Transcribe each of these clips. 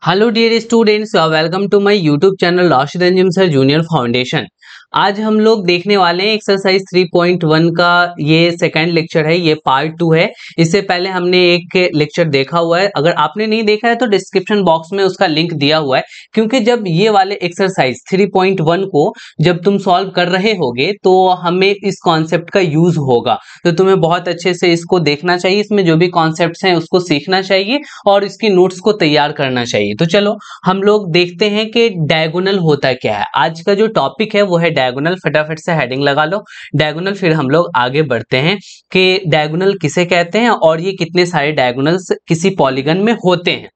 Hello dear students, welcome to my YouTube channel Rashid Anjum sir junior foundation. आज हम लोग देखने वाले हैं एक्सरसाइज 3.1 का ये सेकंड लेक्चर है, ये पार्ट 2 है। इससे पहले हमने एक लेक्चर देखा हुआ है, अगर आपने नहीं देखा है तो डिस्क्रिप्शन बॉक्स में उसका लिंक दिया हुआ है। क्योंकि जब ये वाले एक्सरसाइज 3.1 को जब तुम सॉल्व कर रहे होगे तो हमें इस कॉन्सेप्ट का यूज होगा, तो तुम्हें बहुत अच्छे से इसको देखना चाहिए, इसमें जो भी कॉन्सेप्ट्स हैं उसको सीखना चाहिए और इसकी नोट्स को तैयार करना चाहिए। तो चलो हम लोग देखते हैं कि डायगोनल होता क्या है। आज का जो टॉपिक है वो है डायगोनल। फटाफट से हेडिंग लगा लो डायगोनल, फिर हम लोग आगे बढ़ते हैं कि डायगोनल किसे कहते हैं और ये कितने सारे डायगोनल्स किसी पॉलीगन में होते हैं।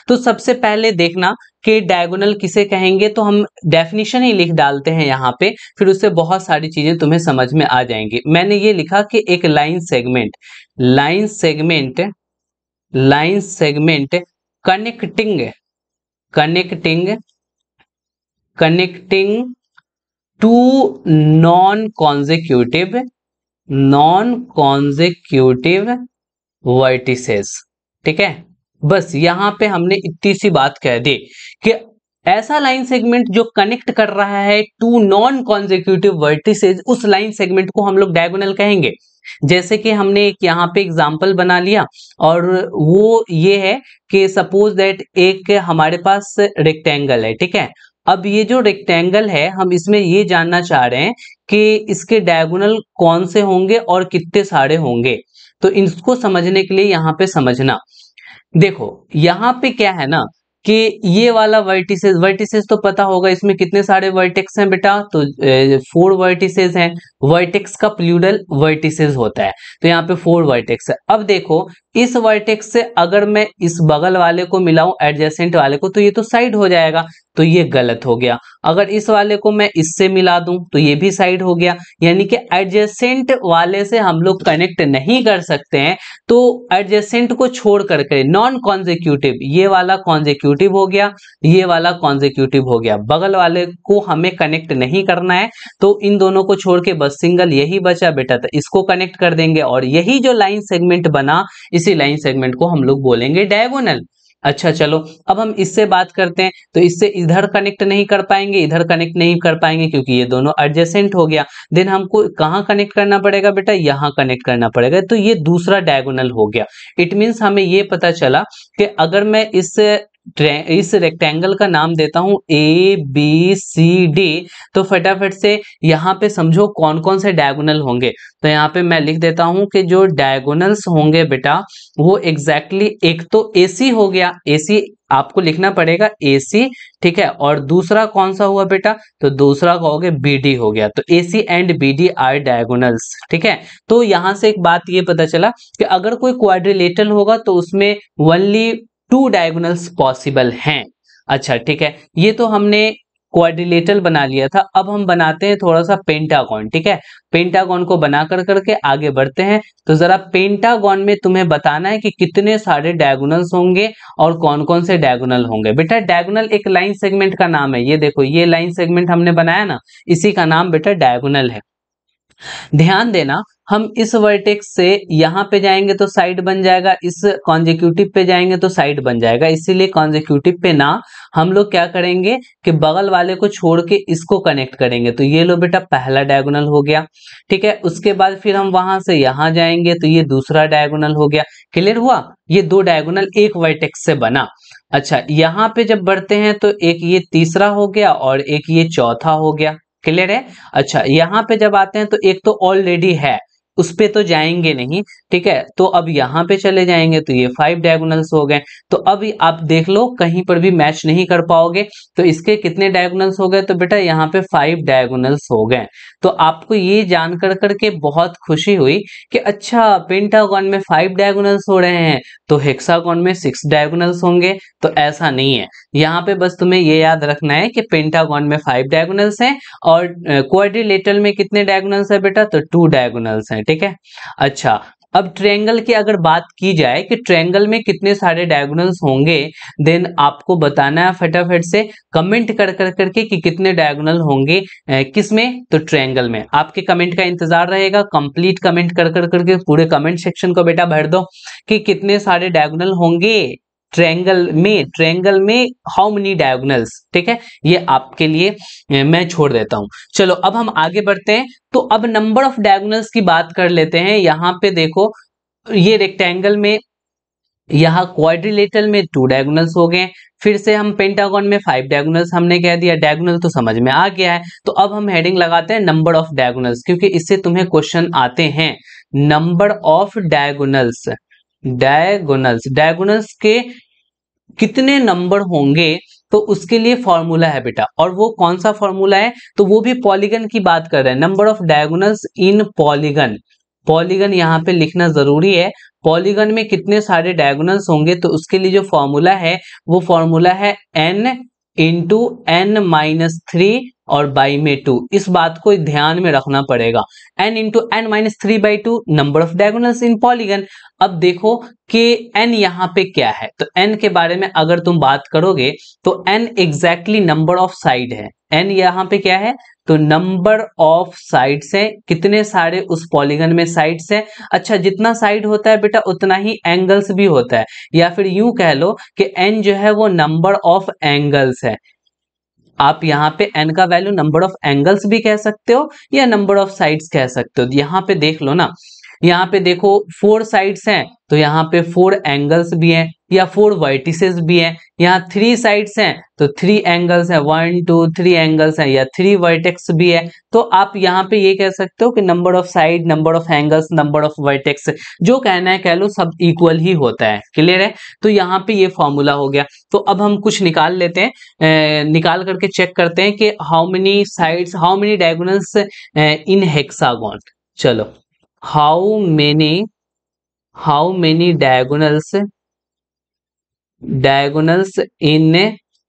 तो सबसे पहले देखना कि डायगोनल किसे कहेंगे, तो हम डेफिनेशन ही लिख डालते हैं यहाँ पे, फिर उससे बहुत सारी चीजें तुम्हें समझ में आ जाएंगी। मैंने ये लिखा कि एक line segment connecting connecting connecting two non consecutive vertices. ठीक है, बस यहां पे हमने इतनी सी बात कह दी कि ऐसा लाइन सेगमेंट जो कनेक्ट कर रहा है टू नॉन कॉन्जिक्यूटिव वर्टिसेस, उस लाइन सेगमेंट को हम लोग डायगोनल कहेंगे। जैसे कि हमने एक यहाँ पे एग्जांपल बना लिया, और वो ये है कि सपोज दैट एक हमारे पास रेक्टेंगल है। ठीक है, अब ये जो रेक्टेंगल है हम इसमें ये जानना चाह रहे हैं कि इसके डायगोनल कौन से होंगे और कितने सारे होंगे। तो इसको समझने के लिए यहाँ पे समझना, देखो यहाँ पे क्या है ना कि ये वाला वर्टिसेस तो पता होगा, इसमें कितने सारे वर्टेक्स हैं बेटा, तो 4 वर्टिसेस हैं। वर्टेक्स का प्लूरल वर्टिसेस होता है, तो यहाँ पे 4 वर्टेक्स है। अब देखो इस वर्टेक्स से अगर मैं इस बगल वाले को मिलाऊं एडजेसेंट वाले को, तो ये तो साइड हो जाएगा, तो ये गलत हो गया। अगर इस वाले को मैं इससे मिला दूं तो ये भी साइड हो गया, यानी कि एडजेसेंट वाले से हम लोग कनेक्ट नहीं कर सकते हैं। तो एडजेसेंट को छोड़ करके नॉन कॉन्जिक्यूटिव, ये वाला कॉन्जिक्यूटिव हो गया, ये वाला कॉन्जिक्यूटिव हो गया, बगल वाले को हमें कनेक्ट नहीं करना है, तो इन दोनों को छोड़ के बस सिंगल यही बचा बेटा, तो इसको कनेक्ट कर देंगे और यही जो लाइन सेगमेंट बना, इसी लाइन सेगमेंट को हम लोग बोलेंगे डायगोनल। अच्छा चलो, अब हम इससे बात करते हैं, तो इससे इधर कनेक्ट नहीं कर पाएंगे, इधर कनेक्ट नहीं कर पाएंगे क्योंकि ये दोनों एडजेसेंट हो गया। देन हमको कहाँ कनेक्ट करना पड़ेगा बेटा, यहाँ कनेक्ट करना पड़ेगा, तो ये दूसरा डायगोनल हो गया। इट मीन्स हमें ये पता चला कि अगर मैं इस रेक्टेंगल का नाम देता हूं ABCD, तो फटाफट से यहाँ पे समझो कौन कौन से डायगोनल होंगे। तो यहाँ पे मैं लिख देता हूं कि जो डायगोनल्स होंगे बेटा वो एग्जैक्टली एक तो AC हो गया, AC आपको लिखना पड़ेगा AC। ठीक है, और दूसरा कौन सा हुआ बेटा, तो दूसरा कहोगे BD हो गया, तो AC and BD are diagonals. ठीक है, तो यहां से एक बात ये पता चला कि अगर कोई क्वाड्रिलेटरल होगा तो उसमें ओनली 2 डायगोनल्स पॉसिबल हैं। अच्छा ठीक है, ये तो हमने क्वाड्रिलेटरल बना लिया था। अब हम बनाते हैं थोड़ा सा पेंटागन। ठीक है, पेंटागन को बना करके आगे बढ़ते हैं। तो जरा पेंटागन में तुम्हें बताना है कि कितने सारे डायगोनल्स होंगे और कौन कौन से डायगोनल होंगे। बेटा डायगोनल एक लाइन सेगमेंट का नाम है, ये देखो ये लाइन सेगमेंट हमने बनाया ना, इसी का नाम बेटा डायगोनल है। ध्यान देना, हम इस वर्टेक्स से यहाँ पे जाएंगे तो साइड बन जाएगा, इस कॉन्जिक्यूटिव पे जाएंगे तो साइड बन जाएगा, इसीलिए कॉन्जिक्यूटिव पे ना हम लोग क्या करेंगे कि बगल वाले को छोड़ के इसको कनेक्ट करेंगे। तो ये लो बेटा पहला डायगोनल हो गया। ठीक है, उसके बाद फिर हम वहां से यहाँ जाएंगे तो ये दूसरा डायगोनल हो गया। क्लियर हुआ, ये 2 डायगोनल एक वर्टेक्स से बना। अच्छा यहाँ पे जब बढ़ते हैं तो एक ये तीसरा हो गया और एक ये चौथा हो गया। क्लियर है। अच्छा यहाँ पे जब आते हैं तो एक तो ऑलरेडी है, उस पे तो जाएंगे नहीं। ठीक है, तो अब यहाँ पे चले जाएंगे तो ये 5 डायगोनल्स हो गए। तो अब आप देख लो कहीं पर भी मैच नहीं कर पाओगे, तो इसके कितने डायगोनल्स हो गए, तो बेटा यहाँ पे 5 डायगोनल्स हो गए। तो आपको ये जान करके बहुत खुशी हुई कि अच्छा पेंटागन में 5 डायगोनल्स हो रहे हैं तो हेक्सागन में 6 डायगोनल्स होंगे। तो ऐसा नहीं है, यहाँ पे बस तुम्हें ये याद रखना है कि पेंटागन में 5 डायगोनल्स हैं और क्वाड्रिलेटरल में कितने डायगोनल्स है बेटा, तो 2 डायगोनल्स हैं। ठीक है, अच्छा अब ट्रायंगल की अगर बात की जाए कि ट्रायंगल में कितने सारे डायगोनल्स होंगे, देन आपको बताना है फटाफट से कमेंट कर करके कि कितने डायगोनल होंगे किसमें, तो ट्रायंगल में। आपके कमेंट का इंतजार रहेगा, कंप्लीट कमेंट कर करके पूरे कमेंट सेक्शन को बेटा भर दो कि कितने सारे डायगोनल होंगे ट्रायंगल में हाउ मेनी डायगोनल्स, ठीक है, ये आपके लिए मैं छोड़ देता हूं। चलो अब हम आगे बढ़ते हैं। तो अब नंबर ऑफ डायगोनल्स की बात कर लेते हैं। यहाँ पे देखो, ये रेक्टेंगल में, यहाँ क्वाड्रिलेटरल में 2 डायगोनल्स हो गए। फिर से हम पेंटागन में 5 डायगोनल्स हमने कह दिया। डायगोनल तो समझ में आ गया है। तो अब हम हेडिंग लगाते हैं नंबर ऑफ डायगोनल्स, क्योंकि इससे तुम्हें क्वेश्चन आते हैं। नंबर ऑफ डायगोनल्स, डायगोनल्स के कितने नंबर होंगे, तो उसके लिए फॉर्मूला है बेटा। और वो कौन सा फॉर्मूला है, तो वो भी पॉलीगन की बात कर रहे हैं। Number of diagonals in polygon, polygon यहाँ पे लिखना जरूरी है। पॉलीगन में कितने सारे डायगोनल्स होंगे, तो उसके लिए जो फॉर्मूला है वो फॉर्मूला है n इंटू n माइनस 3 और बाई में 2। इस बात को ध्यान में रखना पड़ेगा। n into n minus 3/2 number of diagonals in polygon. अब देखो कि n यहाँ पे क्या है, तो n के बारे में अगर तुम बात करोगे तो n exactly number of side है। n यहाँ पे क्या है, तो नंबर ऑफ साइड्स है। कितने सारे उस पॉलीगन में साइड्स है। अच्छा, जितना साइड होता है बेटा उतना ही एंगल्स भी होता है, या फिर यूं कह लो कि n जो है वो नंबर ऑफ एंगल्स है। आप यहाँ पे n का वैल्यू नंबर ऑफ एंगल्स भी कह सकते हो या नंबर ऑफ साइड्स कह सकते हो। यहाँ पे देख लो ना, यहाँ पे देखो 4 साइड्स हैं, तो यहाँ पे 4 एंगल्स भी हैं, या 4 वर्टिसेस भी हैं। यहाँ 3 साइड्स हैं तो 3 एंगल्स हैं, 1 2 3 एंगल्स हैं, या 3 वर्टेक्स भी है। तो आप यहाँ पे ये कह सकते हो कि number of side, number of angles, number of vertex, जो कहना है कह लो, सब इक्वल ही होता है। क्लियर है। तो यहाँ पे ये फॉर्मूला हो गया। तो अब हम कुछ निकाल लेते हैं, निकाल करके चेक करते हैं कि how many sides, how many diagonals in hexagon. चलो, how many diagonals in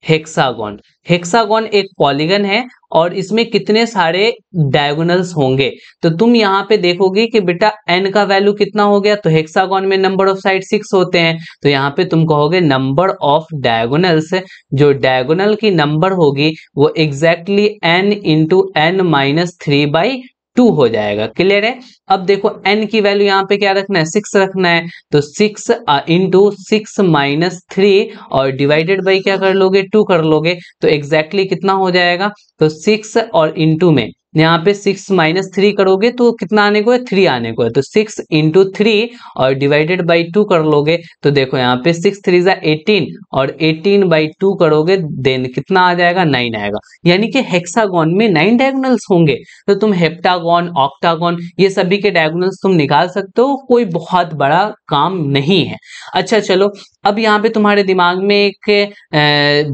hexagon. Hexagon एक पॉलीगन है और इसमें कितने सारे डायगोनल्स होंगे। तो तुम यहाँ पे देखोगे कि बेटा n का वैल्यू कितना हो गया, तो हेक्सागोन में नंबर ऑफ साइड 6 होते हैं। तो यहाँ पे तुम कहोगे नंबर ऑफ डायगोनल्स, जो डायगोनल की नंबर होगी वो exactly n into n minus 3/2 हो जाएगा। क्लियर है। अब देखो n की वैल्यू यहाँ पे क्या रखना है, 6 रखना है। तो 6 इंटू 6 माइनस 3 और डिवाइडेड बाई क्या कर लोगे, 2 कर लोगे। तो एग्जैक्टली कितना हो जाएगा, तो 6 और इंटू में यहाँ पे 6 माइनस 3 करोगे तो कितना आने को है, 3 आने को है। तो 6 इंटू 3 और डिवाइडेड बाई 2 कर लोगे। तो देखो यहाँ पे 6 3 18 और 18/2 करोगे, देन कितना आ जाएगा, 9 आएगा। यानी कि हेक्सागोन में 9 डायगोनल्स होंगे। तो तुम हेप्टागोन, ऑक्टागोन, ये सभी के डायगोनल्स तुम निकाल सकते हो, कोई बहुत बड़ा काम नहीं है। अच्छा चलो, अब यहाँ पे तुम्हारे दिमाग में एक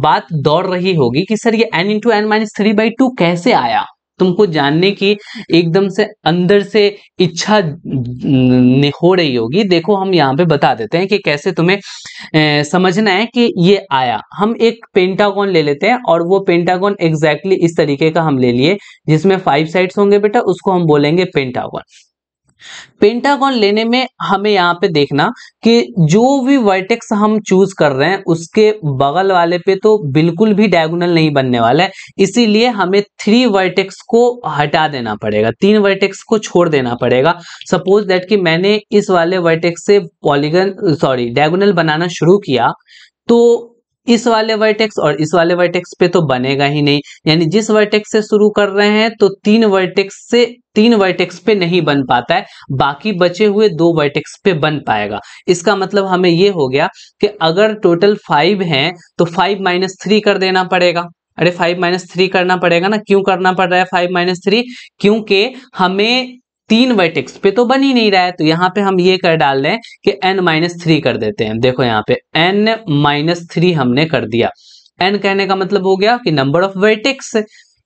बात दौड़ रही होगी कि सर ये n इंटू n माइनस 3/2 कैसे आया। तुमको जानने की एकदम से अंदर से इच्छा हो रही होगी। देखो हम यहाँ पे बता देते हैं कि कैसे तुम्हें समझना है कि ये आया। हम एक पेंटागन ले लेते हैं और वो पेंटागन एग्जैक्टली इस तरीके का हम ले लिए जिसमें 5 साइड्स होंगे बेटा, उसको हम बोलेंगे पेंटागन। पेंटागन लेने में हमें यहाँ पे देखना कि जो भी वर्टेक्स हम चूज कर रहे हैं उसके बगल वाले पे तो बिल्कुल भी डायगोनल नहीं बनने वाला है। इसीलिए हमें 3 वर्टेक्स को हटा देना पड़ेगा, 3 वर्टेक्स को छोड़ देना पड़ेगा। सपोज दैट कि मैंने इस वाले वर्टेक्स से डायगोनल बनाना शुरू किया, तो इस वाले वर्टेक्स और इस वाले वर्टेक्स पे तो बनेगा ही नहीं। यानी जिस वर्टेक्स से शुरू कर रहे हैं तो 3 वर्टेक्स पे नहीं बन पाता है, बाकी बचे हुए 2 वर्टेक्स पे बन पाएगा। इसका मतलब हमें ये हो गया कि अगर टोटल 5 हैं तो 5 माइनस 3 कर देना पड़ेगा। अरे 5 माइनस 3 करना पड़ेगा ना। क्यों करना पड़ रहा है 5 माइनस 3? क्योंकि हमें 3 वर्टेक्स पे तो बन ही नहीं रहा है। तो यहाँ पे हम ये कर डाल रहे हैं कि n माइनस 3 कर देते हैं। देखो यहाँ पे n माइनस 3 हमने कर दिया। n कहने का मतलब हो गया कि नंबर ऑफ वर्टेक्स।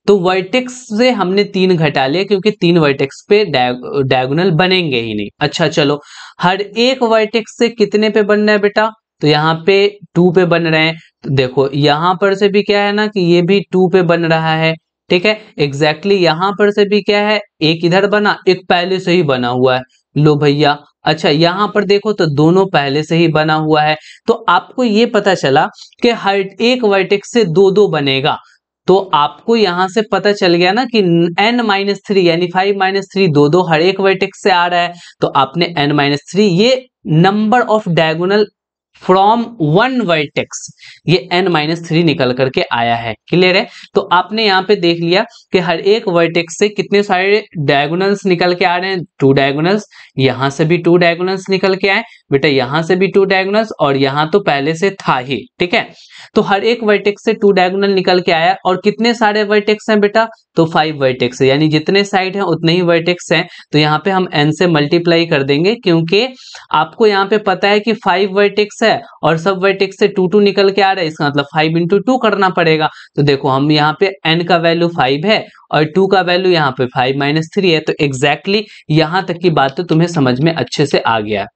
तो वर्टेक्स से हमने 3 घटा लिया क्योंकि 3 वर्टेक्स पे डायगोनल बनेंगे ही नहीं। अच्छा चलो, हर एक वर्टेक्स से कितने पे बन रहा है बेटा, तो यहाँ पे 2 पे बन रहे हैं। तो देखो यहाँ पर से भी क्या है ना कि ये भी 2 पे बन रहा है। ठीक है, एग्जैक्टली यहाँ पर से भी क्या है, एक इधर बना, एक पहले से ही बना हुआ है। लो भैया, अच्छा यहाँ पर देखो तो दोनों पहले से ही बना हुआ है। तो आपको ये पता चला कि हर एक वर्टेक्स से 2-2 बनेगा। तो आपको यहां से पता चल गया ना कि n माइनस 3 यानी 5 माइनस 3 2-2 हर एक वर्टेक्स से आ रहा है। तो आपने n माइनस 3 ये number of diagonal from one vertex, ये n-3 निकल करके आया है। क्लियर है? तो आपने यहाँ पे देख लिया कि हर एक वर्टेक्स से कितने सारे डायगोनल्स निकल के आ रहे हैं, 2 डायगोनल्स। यहाँ से भी 2 डायगोनल्स निकल के आए बेटा, यहाँ से भी 2 डायगोनल्स, और यहाँ तो पहले से था ही। ठीक है, तो हर एक वर्टेक्स से 2 डायगोनल निकल के आया। और कितने सारे वर्टेक्स हैं बेटा? तो 5 वर्टेक्स है, यानी जितने साइड हैं उतने ही वर्टेक्स हैं। तो यहाँ पे हम n से मल्टीप्लाई कर देंगे, क्योंकि आपको यहाँ पे पता है कि 5 वर्टेक्स है और सब वर्टेक्स से 2 2 निकल के आ रहा है, इसका मतलब 5 इंटू 2 करना पड़ेगा। तो देखो हम यहाँ पे n का वैल्यू 5 है और 2 का वैल्यू यहाँ पे 5-3 है। तो एग्जैक्टली यहाँ तक की बात तो तुम्हें समझ में अच्छे से आ गया।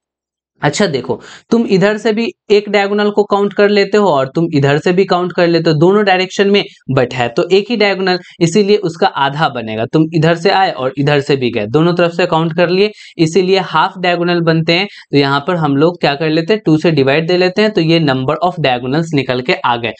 अच्छा देखो, तुम इधर से भी एक डायगोनल को काउंट कर लेते हो और तुम इधर से भी काउंट कर लेते हो, दोनों डायरेक्शन में, बट है तो एक ही डायगोनल, इसीलिए उसका आधा बनेगा। तुम इधर से आए और इधर से भी गए, दोनों तरफ से काउंट कर लिए, इसीलिए हाफ डायगोनल बनते हैं। तो यहाँ पर हम लोग क्या कर लेते हैं, 2 से डिवाइड दे लेते हैं, तो ये नंबर ऑफ डायगोनल्स निकल के आ गए।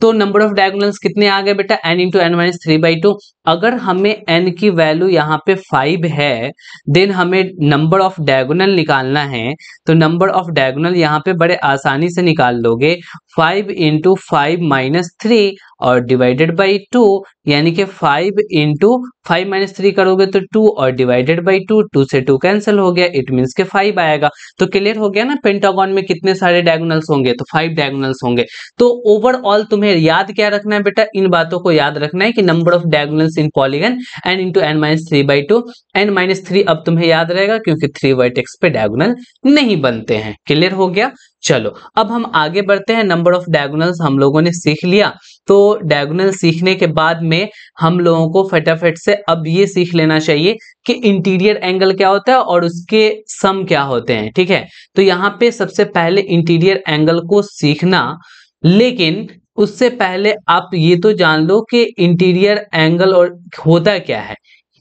तो नंबर ऑफ डायगोनल्स कितने आ गए बेटा? n into n-3/2। अगर हमें n की वैल्यू यहाँ पे 5 है, देन हमें नंबर ऑफ डायगोनल निकालना है। तो नंबर ऑफ डायगोनल यहाँ पे बड़े आसानी से निकाल लोगे, 5 इंटू 5-3 और डिवाइडेड बाई 2, यानी कि 5 इंटू 5-3 करोगे तो 2 और डिवाइडेड बाई 2, 2 से 2 कैंसिल हो गया, इट मीन्स के 5 आएगा। तो क्लियर हो गया ना, पेंटागन में कितने सारे डायगोनल्स होंगे? तो 5 डायगोनल्स होंगे। तो ओवरऑल तुम्हें याद क्या रखना है बेटा? इन बातों को याद रखना है कि number of diagonals in polygon n into n-3/2। n-3 अब तुम्हें याद रहेगा क्योंकि 3 वर्टेक्स पे डायगोनल नहीं बनते हैं। क्लियर हो गया? चलो अब हम आगे बढ़ते हैं। नंबर ऑफ डायगोनल्स हम लोगों ने सीख लिया, तो डायगोनल सीखने के बाद में हम लोगों को फटाफट से अब ये सीख लेना चाहिए कि इंटीरियर एंगल क्या होता है और उसके सम क्या होते हैं। ठीक है, तो यहाँ पे सबसे पहले इंटीरियर एंगल को सीखना, लेकिन उससे पहले आप ये तो जान लो कि इंटीरियर एंगल और होता क्या है।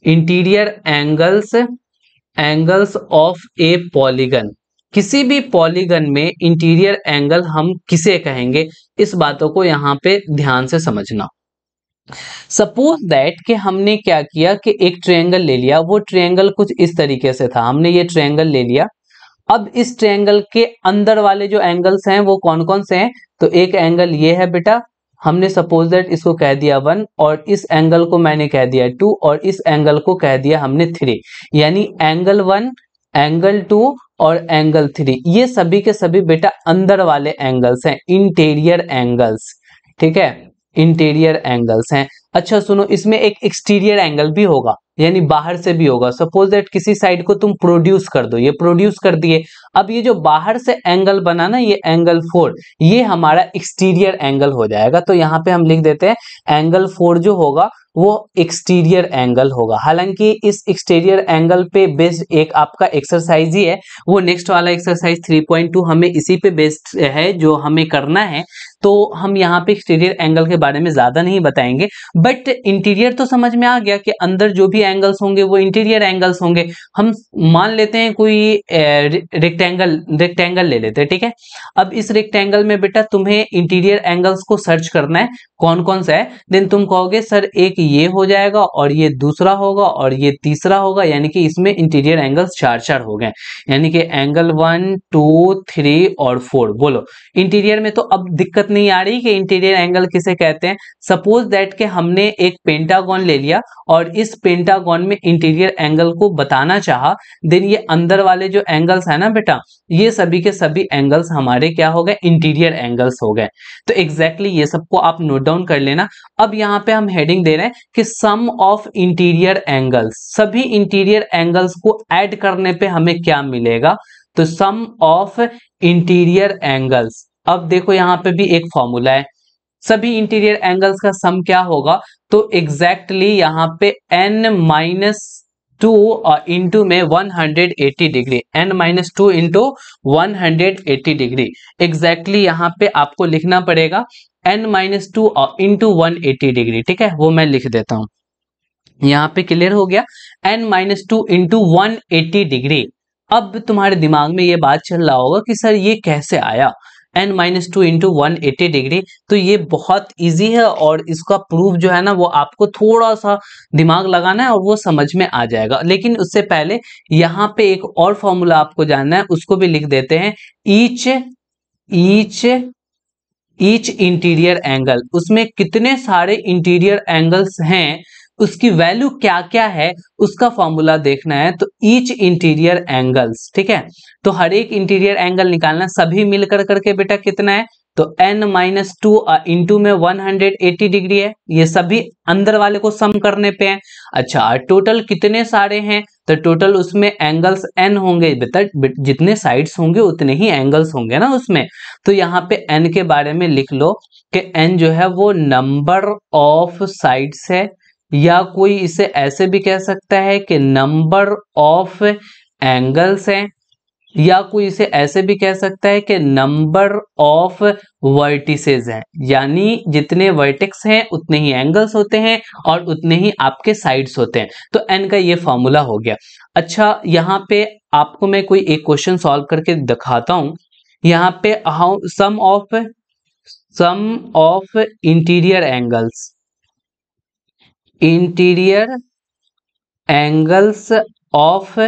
Interior angles of A polygon, किसी भी पॉलीगन में इंटीरियर एंगल हम किसे कहेंगे, इस बातों को यहाँ पे ध्यान से समझना। सपोज दैट कि हमने क्या किया कि एक ट्रायंगल ले लिया, वो ट्रायंगल कुछ इस तरीके से था, हमने ये ट्रायंगल ले लिया। अब इस ट्रायंगल के अंदर वाले जो एंगल्स हैं वो कौन कौन से हैं? तो एक एंगल ये है बेटा, हमने सपोज दैट इसको कह दिया 1, और इस एंगल को मैंने कह दिया 2, और इस एंगल को कह दिया हमने 3, यानी एंगल 1, एंगल 2 और एंगल 3, ये सभी के सभी बेटा अंदर वाले एंगल्स हैं, इंटीरियर एंगल्स। ठीक है, इंटीरियर एंगल्स हैं। अच्छा सुनो, इसमें एक एक्सटीरियर एंगल भी होगा, यानी बाहर से भी होगा। सपोज दैट किसी साइड को तुम प्रोड्यूस कर दो, ये प्रोड्यूस कर दिए, अब ये जो बाहर से एंगल बना ना, ये एंगल 4, ये हमारा एक्सटीरियर एंगल हो जाएगा। तो यहाँ पे हम लिख देते हैं एंगल 4 जो होगा वो एक्सटीरियर एंगल होगा। हालांकि इस एक्सटीरियर एंगल पे बेस्ड एक आपका एक्सरसाइज ही है, वो नेक्स्ट वाला एक्सरसाइज 3.2 हमें इसी पे बेस्ड है जो हमें करना है। तो हम यहाँ पे एक्सटीरियर एंगल के बारे में ज्यादा नहीं बताएंगे, बट इंटीरियर तो समझ में आ गया कि अंदर जो भी एंगल्स होंगे वो इंटीरियर एंगल्स होंगे। हम मान लेते हैं कोई रेक्टेंगल ले लेते हैं। ठीक है, अब इस रेक्टेंगल में बेटा तुम्हें इंटीरियर एंगल्स को सर्च करना है, कौन कौन सा है। देन तुम कहोगे सर एक ये हो जाएगा और ये दूसरा होगा और ये तीसरा होगा, यानी कि इसमें इंटीरियर एंगल्स 4 हो गए, यानी कि एंगल 1 2 3 और 4। बोलो इंटीरियर में तो अब दिक्कत नहीं आ रही कि इंटीरियर एंगल किसे कहते हैं। सपोज दैट कि हमने एक पेंटागन ले लिया और इस पेंटागन में इंटीरियर एंगल को बताना चाहा, देन ये अंदर वाले जो एंगल्स है ना बेटा, ये सभी के सभी एंगल्स हमारे क्या हो गए, इंटीरियर एंगल्स हो गए। तो एग्जैक्टली ये सबको आप नोट डाउन कर लेना। अब यहाँ पे हम हेडिंग दे रहे हैं कि सम ऑफ इंटीरियर एंगल्स, सभी इंटीरियर एंगल्स को ऐड करने पे हमें क्या मिलेगा, तो सम ऑफ इंटीरियर एंगल्स। अब देखो यहाँ पे भी एक फॉर्मूला है, सभी इंटीरियर एंगल्स का सम क्या होगा, तो एग्जैक्टली यहाँ पे n-2 इंटू में 180 degree, n-2 into 180 degree. Exactly यहाँ पे आपको लिखना पड़ेगा n-2 इंटू 180 डिग्री। ठीक है, वो मैं लिख देता हूं यहाँ पे। क्लियर हो गया, n-2 इंटू 180 डिग्री। अब तुम्हारे दिमाग में ये बात चल रहा होगा कि सर ये कैसे आया n-2 इंटू 180 डिग्री। तो ये बहुत इजी है और इसका प्रूफ जो है ना वो आपको थोड़ा सा दिमाग लगाना है और वो समझ में आ जाएगा। लेकिन उससे पहले यहाँ पे एक और फॉर्मूला आपको जानना है, उसको भी लिख देते हैं। ईच ईच इंटीरियर एंगल, उसमें कितने सारे इंटीरियर एंगल्स हैं, उसकी वैल्यू क्या क्या है, उसका फॉर्मूला देखना है। तो ईच इंटीरियर एंगल्स, ठीक है, तो हर एक इंटीरियर एंगल निकालना, सभी मिलकर करके बेटा कितना है, तो n-2 इंटू में 180 डिग्री है, ये सभी अंदर वाले को सम करने पे है। अच्छा, टोटल कितने सारे हैं, तो टोटल उसमें एंगल्स n होंगे बेटा, जितने साइड्स होंगे उतने ही एंगल्स होंगे ना उसमें। तो यहाँ पे n के बारे में लिख लो कि n जो है वो नंबर ऑफ साइड्स है, या कोई इसे ऐसे भी कह सकता है कि नंबर ऑफ एंगल्स है, या कोई इसे ऐसे भी कह सकता है कि नंबर ऑफ वर्टिसेस हैं, यानी जितने वर्टेक्स हैं उतने ही एंगल्स होते हैं और उतने ही आपके साइड्स होते हैं। तो n का ये फॉर्मूला हो गया। अच्छा, यहाँ पे आपको मैं कोई एक क्वेश्चन सॉल्व करके दिखाता हूं। यहाँ पे how sum of interior angles of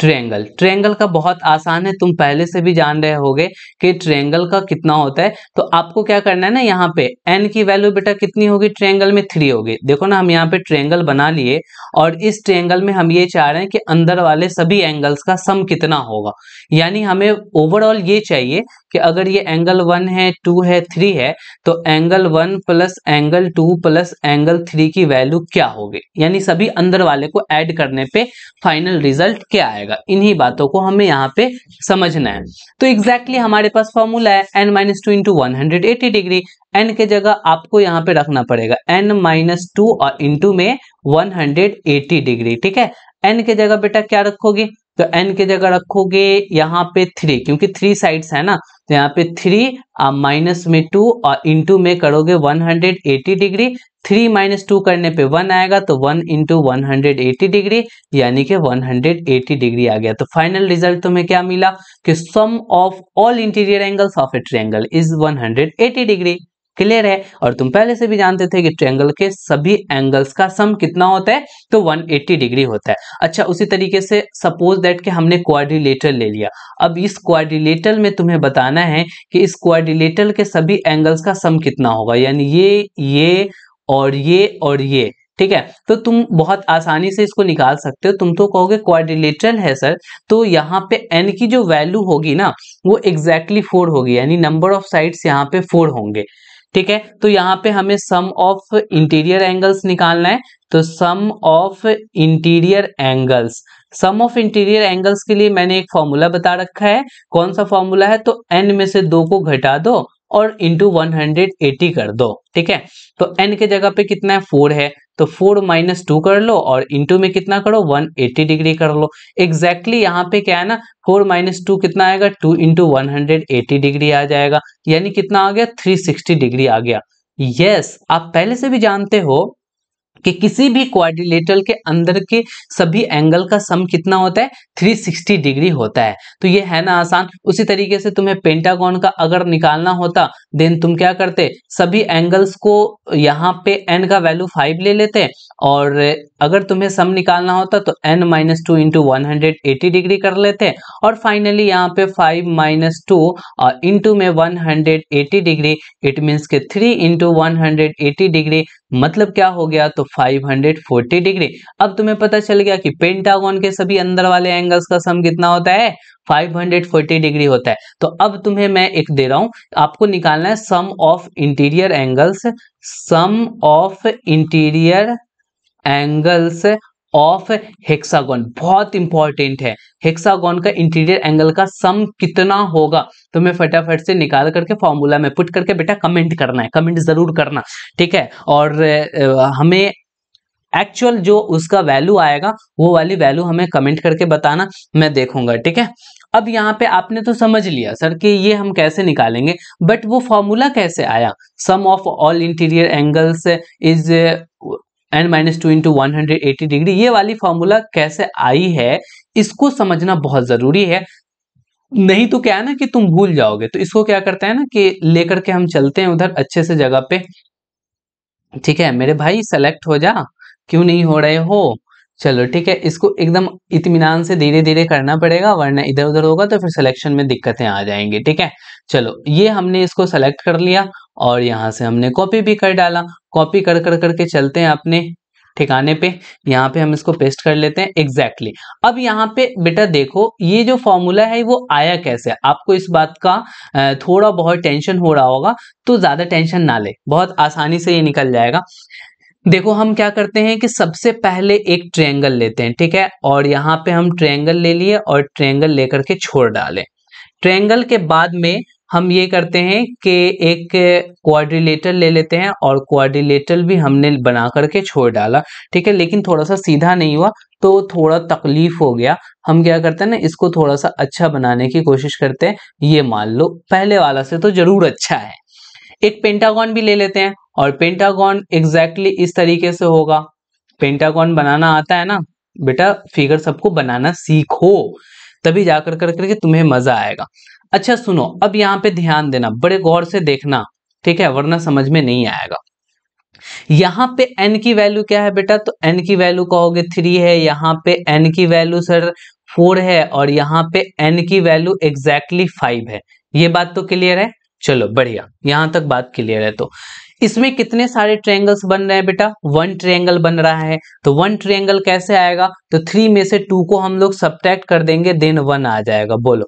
triangle. Triangle का बहुत आसान है, तुम पहले से भी जान रहे होगे कि ट्रायंगल का कितना होता है। तो आपको क्या करना है ना, यहाँ पे n की वैल्यू बेटा कितनी होगी, ट्रायंगल में 3 होगी। देखो ना, हम यहाँ पे ट्रायंगल बना लिए और इस ट्रायंगल में हम ये चाह रहे हैं कि अंदर वाले सभी एंगल्स का सम कितना होगा, यानी हमें ओवरऑल ये चाहिए कि अगर ये एंगल 1 है, 2 है, 3 है, तो angle 1 plus angle 2 plus angle 3 की वैल्यू क्या होगी, यानी सभी अंदर वाले को ऐड करने पे फाइनल रिजल्ट क्या आएगा। इन्हीं बातों को हमें यहाँ पे समझना है। तो एग्जैक्टली हमारे पास फॉर्मूला है n-2 इंटू 180 डिग्री। n के जगह आपको यहाँ पे रखना पड़ेगा n-2 और इंटू में 180 डिग्री, ठीक है। n के जगह बेटा क्या रखोगे, तो n के जगह रखोगे यहाँ पे 3, क्योंकि 3 साइड्स है ना, तो यहाँ पे 3 माइनस में 2 और इंटू में करोगे 180 डिग्री। 3 माइनस 2 करने पे 1 आएगा, तो 1 इंटू 180 डिग्री, यानी कि 180 डिग्री आ गया। तो फाइनल रिजल्ट तुम्हें क्या मिला कि sum of all interior angles of a triangle is 180 degree. Clear है। और तुम पहले से भी जानते थे कि ट्रायंगल के सभी एंगल्स का सम कितना होता है, तो 180 डिग्री होता है। अच्छा, उसी तरीके से सपोज दैट कि हमने क्वाड्रिलेटरल ले लिया। अब इस क्वाड्रिलेटरल में तुम्हें बताना है कि इस क्वाड्रिलेटरल के सभी एंगल्स का सम कितना होगा, यानी ये और ये, ठीक है। तो तुम बहुत आसानी से इसको निकाल सकते हो। तुम तो कहोगे क्वाड्रिलेटरल है सर, तो यहाँ पे n की जो वैल्यू होगी ना, वो एग्जैक्टली 4 होगी, यानी नंबर ऑफ साइड्स यहाँ पे 4 होंगे, ठीक है। तो यहाँ पे हमें सम ऑफ इंटीरियर एंगल्स निकालना है। तो सम ऑफ इंटीरियर एंगल्स के लिए मैंने एक फॉर्मूला बता रखा है। कौन सा फॉर्मूला है, तो n में से 2 को घटा दो और इंटू 180 कर दो, ठीक है। तो n के जगह पे कितना है, 4 है, तो 4 माइनस 2 कर लो और इंटू में कितना करो, 180 डिग्री कर लो। एग्जैक्टली यहाँ पे क्या है ना, 4 माइनस 2 कितना आएगा, 2 इंटू 180 डिग्री आ जाएगा, यानी कितना आ गया, 360 डिग्री आ गया। यस, आप पहले से भी जानते हो कि किसी भी क्वाड्रिलेटरल के अंदर के सभी एंगल का सम कितना होता है, 360 डिग्री होता है। तो ये है ना आसान। उसी तरीके से तुम्हें पेंटागन का अगर निकालना होता, देन तुम क्या करते, सभी एंगल्स को यहाँ पे n का वैल्यू 5 ले लेते, और अगर तुम्हें सम निकालना होता तो n-2 इंटू 180 डिग्री कर लेते, और फाइनली यहाँ पे 5 माइनस 2 और इंटू में 180 डिग्री, इट मीन्स के 3 इंटू 180 डिग्री, मतलब क्या हो गया, तो 540 डिग्री। अब तुम्हें पता चल गया कि पेंटागन के सभी अंदर वाले एंगल्स का सम कितना होता है, 540 डिग्री होता है। तो अब तुम्हें मैं एक दे रहा हूं, आपको निकालना है sum of interior angles of hexagon. बहुत इंपॉर्टेंट है, हेक्सागन का इंटीरियर एंगल का सम कितना होगा। तो मैं फटाफट से निकाल करके फॉर्मूला में पुट करके बेटा कमेंट करना है, कमेंट जरूर करना, ठीक है। और हमें एक्चुअल जो उसका वैल्यू आएगा वो वाली वैल्यू हमें कमेंट करके बताना, मैं देखूंगा, ठीक है। अब यहाँ पे आपने तो समझ लिया सर कि ये हम कैसे निकालेंगे, बट वो फॉर्मूला कैसे आया, sum of all interior angles is n-2 into 180 degree, ये वाली फॉर्मूला कैसे आई है, इसको समझना बहुत जरूरी है। नहीं तो क्या है ना कि तुम भूल जाओगे। तो इसको क्या करते हैं ना कि लेकर के हम चलते हैं उधर अच्छे से जगह पे, ठीक है। मेरे भाई सेलेक्ट हो जा, क्यों नहीं हो रहे हो, चलो ठीक है, इसको एकदम इत्मीनान से धीरे धीरे करना पड़ेगा, वरना इधर उधर होगा तो फिर सिलेक्शन में दिक्कतें आ जाएंगी। ठीक है, चलो ये हमने इसको सेलेक्ट कर लिया और यहाँ से हमने कॉपी भी कर डाला। कॉपी कर कर करके चलते हैं अपने ठिकाने पे। यहाँ पे हम इसको पेस्ट कर लेते हैं एग्जैक्टली। अब यहाँ पे बेटा देखो, ये जो फॉर्मूला है वो आया कैसे, आपको इस बात का थोड़ा बहुत टेंशन हो रहा होगा, तो ज्यादा टेंशन ना ले, बहुत आसानी से ये निकल जाएगा। देखो हम क्या करते हैं कि सबसे पहले एक ट्रायंगल लेते हैं, ठीक है, और यहाँ पे हम ट्रायंगल ले लिए और ट्रायंगल लेकर के छोड़ डालें। ट्रायंगल के बाद में हम ये करते हैं कि एक क्वाड्रिलेटर ले लेते हैं और क्वाड्रिलेटर भी हमने बना करके छोड़ डाला। ठीक है, लेकिन थोड़ा सा सीधा नहीं हुआ तो थोड़ा तकलीफ हो गया। हम क्या करते हैं ना, इसको थोड़ा सा अच्छा बनाने की कोशिश करते हैं। ये मान लो पहले वाला से तो जरूर अच्छा है। एक पेंटागन भी ले लेते हैं और पेंटागन एग्जैक्टली इस तरीके से होगा। पेंटागन बनाना आता है ना बेटा, फिगर सबको बनाना सीखो, तभी जाकर करके तुम्हें मजा आएगा। अच्छा सुनो, अब यहाँ पे ध्यान देना, बड़े गौर से देखना, ठीक है, वरना समझ में नहीं आएगा। यहाँ पे n की वैल्यू क्या है बेटा, तो n की वैल्यू कहोगे 3 है, यहाँ पे n की वैल्यू सर 4 है और यहाँ पे n की वैल्यू एग्जैक्टली 5 है। ये बात तो क्लियर है? चलो बढ़िया, यहां तक बात क्लियर है। तो इसमें कितने सारे ट्रायंगल्स बन रहे हैं बेटा, 1 ट्रायंगल बन रहा है। तो 1 ट्रायंगल कैसे आएगा, तो 3 में से 2 को हम लोग सब्ट्रैक्ट कर देंगे, देन 1 आ जाएगा। बोलो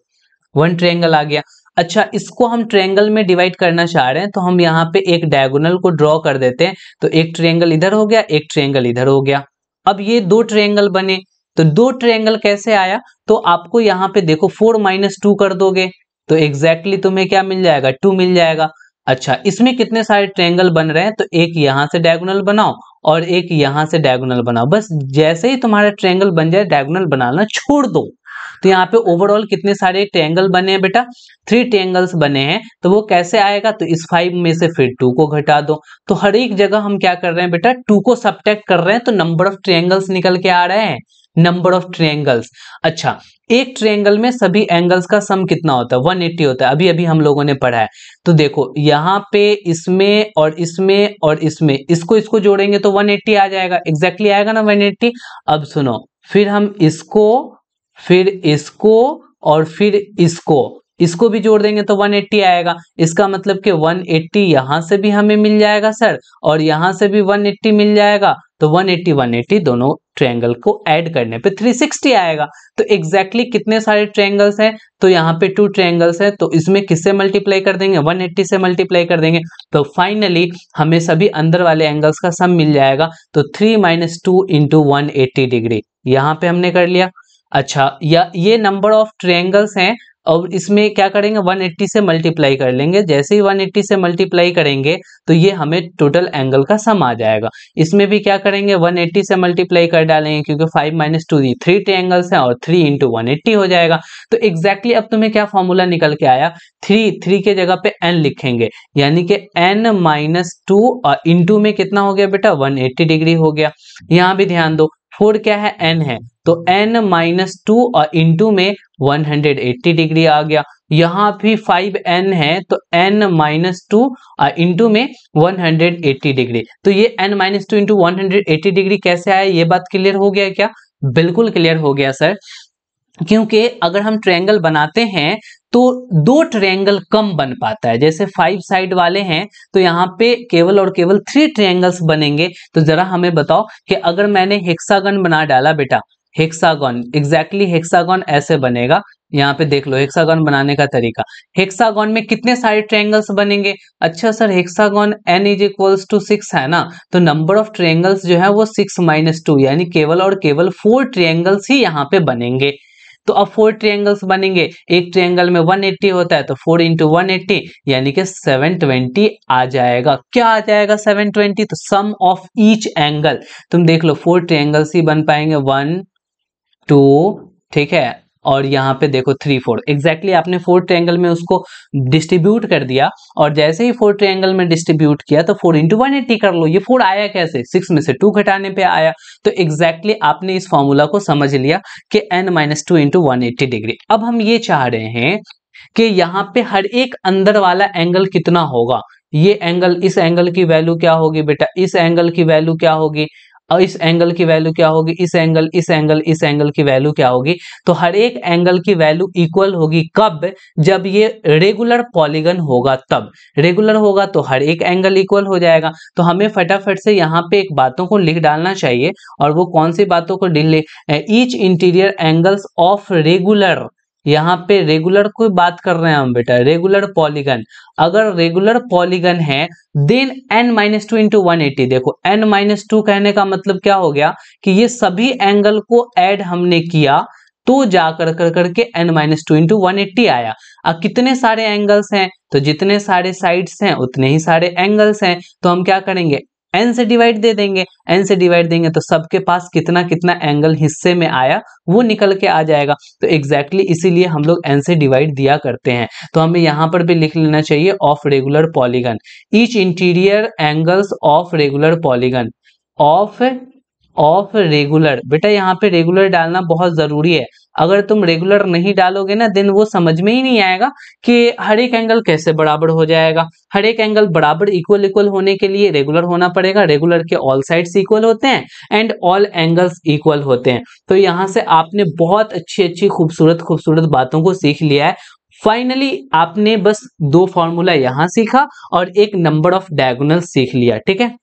1 ट्रायंगल आ गया। अच्छा, इसको हम ट्रायंगल में डिवाइड करना चाह रहे हैं, तो हम यहाँ पे एक डायगोनल को ड्रॉ कर देते हैं। तो एक ट्रायंगल इधर हो गया, एक ट्रायंगल इधर हो गया। अब ये 2 ट्रायंगल बने, तो 2 ट्रायंगल कैसे आया, तो आपको यहाँ पे देखो 4 - 2 कर दोगे तो एग्जैक्टली तुम्हें क्या मिल जाएगा, 2 मिल जाएगा। अच्छा, इसमें कितने सारे ट्रायंगल बन रहे हैं, तो एक यहाँ से डायगोनल बनाओ और एक यहाँ से डायगोनल बनाओ। बस जैसे ही तुम्हारा ट्रायंगल बन जाए डायगोनल बनाना छोड़ दो। तो यहाँ पे ओवरऑल कितने सारे ट्रायंगल बने हैं बेटा, 3 ट्रायंगल्स बने हैं। तो वो कैसे आएगा, तो इस 5 में से फिर 2 को घटा दो। तो हर एक जगह हम क्या कर रहे हैं बेटा, 2 को सब्ट्रैक्ट कर रहे हैं, तो नंबर ऑफ ट्रायंगल्स निकल के आ रहे हैं, नंबर ऑफ ट्रायंगल्स। अच्छा, एक ट्रायंगल में सभी एंगल्स का सम कितना होता है, 180 होता है, अभी अभी हम लोगों ने पढ़ा है। तो देखो यहाँ पे इसमें और इसमें और इसमें इसको जोड़ेंगे तो 180 आ जाएगा, एग्जैक्टली आएगा ना 180। अब सुनो, फिर हम इसको, फिर इसको और फिर इसको भी जोड़ देंगे तो 180 आएगा। इसका मतलब कि 180 यहां से भी हमें मिल जाएगा सर, और यहां से भी 180 मिल जाएगा। तो 180 180 दोनों ट्रायंगल को ऐड करने पे 360 आएगा। तो एग्जैक्टली कितने सारे ट्रायंगल्स हैं, तो यहाँ पे 2 ट्रायंगल्स हैं, तो इसमें किससे मल्टीप्लाई कर देंगे, 180 से मल्टीप्लाई कर देंगे। तो फाइनली हमें सभी अंदर वाले एंगल्स का सम मिल जाएगा। तो 3 - 2 × 180 डिग्री यहाँ पे हमने कर लिया। अच्छा, या ये नंबर ऑफ ट्रायंगल्स हैं और इसमें क्या करेंगे, 180 से मल्टीप्लाई कर लेंगे। जैसे ही 180 से मल्टीप्लाई करेंगे तो ये हमें टोटल एंगल का सम आ जाएगा। इसमें भी क्या करेंगे, 180 से मल्टीप्लाई कर डालेंगे, क्योंकि 5 - 2 3 ट्रायंगल्स हैं और 3 × 180 हो जाएगा। तो एग्जैक्टली अब तुम्हें क्या फॉर्मूला निकल के आया, 3 के जगह पे n लिखेंगे, यानी कि n - 2 और इंटू में कितना हो गया बेटा, 180 डिग्री हो गया। यहाँ भी ध्यान दो, 4 क्या है, n है, तो n - 2 और इंटू में 180 डिग्री आ गया। यहाँ भी 5n है, तो n - 2 और इंटू में 180 डिग्री। तो ये n - 2 इंटू 180 डिग्री कैसे आया, ये बात क्लियर हो गया क्या? बिल्कुल क्लियर हो गया सर, क्योंकि अगर हम ट्रायंगल बनाते हैं तो 2 ट्रायंगल कम बन पाता है। जैसे 5 साइड वाले हैं तो यहाँ पे केवल और केवल 3 ट्रायंगल्स बनेंगे। तो जरा हमें बताओ कि अगर मैंने हेक्सागन बना डाला बेटा, हेक्सागन, एग्जैक्टली हेक्सागन ऐसे बनेगा। यहाँ पे देख लो हेक्सागन बनाने का तरीका। हेक्सागन में कितने सारे ट्रायंगल्स बनेंगे? अच्छा सर, हेक्सागन n = 6 है ना, तो नंबर ऑफ ट्रायंगल्स जो है वो 6 - 2, यानी केवल और केवल 4 ट्रायंगल्स ही यहाँ पे बनेंगे। तो अब 4 ट्रायंगल्स बनेंगे, एक ट्रायंगल में 180 होता है, तो 4 × 180 यानी कि 720 आ जाएगा। क्या आ जाएगा 720? तो सम ऑफ ईच एंगल, तुम देख लो 4 ट्रायंगल्स ही बन पाएंगे, 1 2, ठीक है, और यहाँ पे देखो 3 4, एग्जैक्टली आपने 4 ट्रायंगल में उसको डिस्ट्रीब्यूट कर दिया, और जैसे ही 4 ट्रायंगल में डिस्ट्रीब्यूट किया तो 4 × 180 कर लो। ये 4 आया कैसे, 6 में से 2 घटाने पे आया। तो एग्जैक्टली आपने इस फॉर्मूला को समझ लिया कि n - 2 × 180 डिग्री। अब हम ये चाह रहे हैं कि यहाँ पे हर एक अंदर वाला एंगल कितना होगा। ये एंगल, इस एंगल की वैल्यू क्या होगी बेटा, इस एंगल की वैल्यू क्या होगी, और इस एंगल की वैल्यू क्या होगी, इस एंगल, इस एंगल, इस एंगल की वैल्यू क्या होगी। तो हर एक एंगल की वैल्यू इक्वल होगी कब, जब ये रेगुलर पॉलीगन होगा तब। रेगुलर होगा तो हर एक एंगल इक्वल हो जाएगा। तो हमें फटाफट से यहाँ पे एक बातों को लिख डालना चाहिए, और वो कौन सी बातों को each interior angles of regular, यहाँ पे रेगुलर की बात कर रहे हैं हम बेटा, रेगुलर पॉलीगन। अगर रेगुलर पॉलीगन है देन n-2 इंटू 180। देखो n-2 कहने का मतलब क्या हो गया कि ये सभी एंगल को ऐड हमने किया तो जाकर करके n-2 इंटू 180 आया। अब कितने सारे एंगल्स हैं, तो जितने सारे साइड्स हैं उतने ही सारे एंगल्स हैं। तो हम क्या करेंगे, n से डिवाइड दे देंगे। n से डिवाइड देंगे तो सबके पास कितना कितना एंगल हिस्से में आया वो निकल के आ जाएगा। तो एग्जैक्टली इसीलिए हम लोग n से डिवाइड दिया करते हैं। तो हमें यहाँ पर भी लिख लेना चाहिए of regular polygon, each interior angles of regular polygon, of regular. बेटा यहाँ पे रेगुलर डालना बहुत जरूरी है। अगर तुम रेगुलर नहीं डालोगे ना देन वो समझ में ही नहीं आएगा कि हर एक एंगल कैसे बराबर हो जाएगा। हर एक एंगल बराबर इक्वल होने के लिए रेगुलर होना पड़ेगा। रेगुलर के ऑल साइड्स इक्वल होते हैं एंड ऑल एंगल्स इक्वल होते हैं। तो यहाँ से आपने बहुत अच्छी खूबसूरत बातों को सीख लिया है। फाइनली आपने बस 2 फॉर्मूला यहाँ सीखा और एक नंबर ऑफ डायगोनल सीख लिया। ठीक है,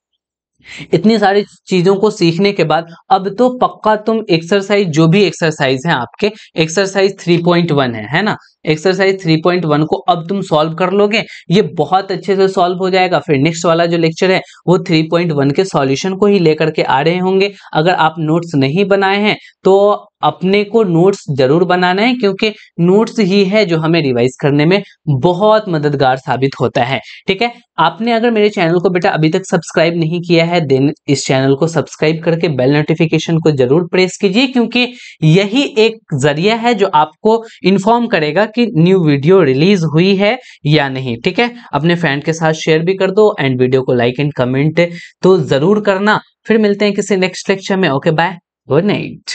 इतनी सारी चीजों को सीखने के बाद अब तो पक्का तुम एक्सरसाइज, जो भी एक्सरसाइज है आपके, एक्सरसाइज 3.1 है ना, एक्सरसाइज 3.1 को अब तुम सॉल्व कर लोगे, ये बहुत अच्छे से सॉल्व हो जाएगा। फिर नेक्स्ट वाला जो लेक्चर है वो 3.1 के सॉल्यूशन को ही लेकर के आ रहे होंगे। अगर आप नोट्स नहीं बनाए हैं तो अपने को नोट्स जरूर बनाना है, क्योंकि नोट्स ही है जो हमें रिवाइज करने में बहुत मददगार साबित होता है। ठीक है, आपने अगर मेरे चैनल को बेटा अभी तक सब्सक्राइब नहीं किया है देन इस चैनल को सब्सक्राइब करके बेल नोटिफिकेशन को जरूर प्रेस कीजिए, क्योंकि यही एक जरिया है जो आपको इन्फॉर्म करेगा कि न्यू वीडियो रिलीज हुई है या नहीं। ठीक है, अपने फ्रेंड के साथ शेयर भी कर दो एंड वीडियो को लाइक एंड कमेंट तो जरूर करना। फिर मिलते हैं किसी नेक्स्ट लेक्चर में। Okay bye, good night.